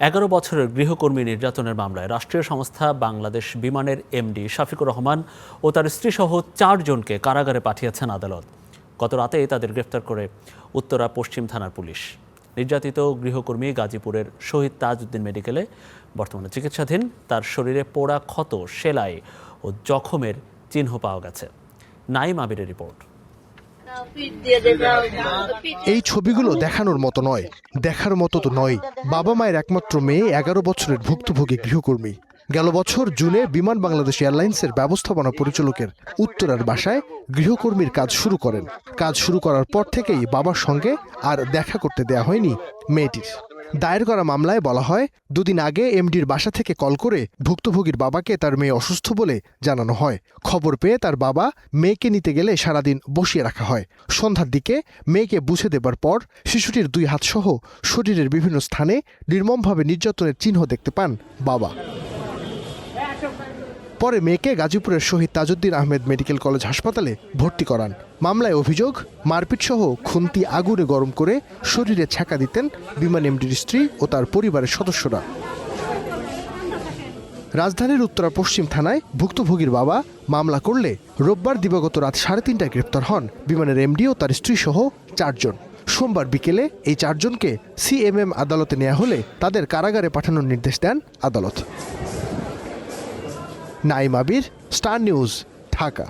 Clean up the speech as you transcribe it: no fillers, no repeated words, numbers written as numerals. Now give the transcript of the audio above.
11 বছরের গৃহকর্মী নির্যাতনের মামলায় রাষ্ট্রীয় সংস্থা বাংলাদেশ বিমানের এমডি শফিকুর রহমান ও তার স্ত্রীসহ 4 জনকে কারাগারে পাঠিয়েছেন আদালত। গত রাতে তাদের গ্রেফতার করে উত্তরা পশ্চিম থানার পুলিশ। নির্যাতিত গৃহকর্মী গাজীপুরের শহীদ তাজউদ্দিন মেডিকেলে বর্তমানে চিকিৎসাধীন। তার শরীরে পোড়া ক্ষত, সেলাই ও জখমের চিহ্ন পাওয়া গেছে। নাইম আবিরের রিপোর্ট। এই ছবিগুলো দেখানোর মতো নয়, দেখার মতো তো নয়। বাবা মায়ের একমাত্র মেয়ে 11 বছরের ভুক্তভোগী গৃহকর্মী গেল বছর জুনে বিমান বাংলাদেশ এয়ারলাইন্সের ব্যবস্থাপনা পরিচালকের উত্তরার বাসায় গৃহকর্মীর কাজ শুরু করেন। কাজ শুরু করার পর থেকেই বাবার সঙ্গে আর দেখা করতে দেয়া হয়নি মেয়েটির। দায়ের করা মামলায় বলা হয়, দুদিন আগে এমডির বাসা থেকে কল করে ভুক্তভোগীর বাবাকে তার মেয়ে অসুস্থ বলে জানানো হয়। খবর পেয়ে তার বাবা মেয়েকে নিতে গেলে সারাদিন বসিয়ে রাখা হয়। সন্ধ্যার দিকে মেয়েকে বুঝে দেবার পর শিশুটির 2 হাত সহ শরীরের বিভিন্ন স্থানে নির্মমভাবে নির্যাতনের চিহ্ন দেখতে পান বাবা। পরে মেয়েকে গাজীপুরের শহীদ তাজউদ্দিন আহমেদ মেডিকেল কলেজ হাসপাতালে ভর্তি করান। মামলায় অভিযোগ, মারপিটসহ খুন্তি আগুনে গরম করে শরীরে ছ্যাঁকা দিতেন বিমান এমডির স্ত্রী ও তার পরিবারের সদস্যরা। রাজধানীর উত্তরা পশ্চিম থানায় ভুক্তভোগীর বাবা মামলা করলে রোববার দিবাগত রাত 3:30টায় গ্রেপ্তার হন বিমানের এমডি ও তার স্ত্রীসহ 4 জন। সোমবার বিকেলে এই 4 জনকে সিএমএম আদালতে নেওয়া হলে তাদের কারাগারে পাঠানোর নির্দেশ দেন আদালত। নাইম আবির, স্টার নিউজ, ঢাকা।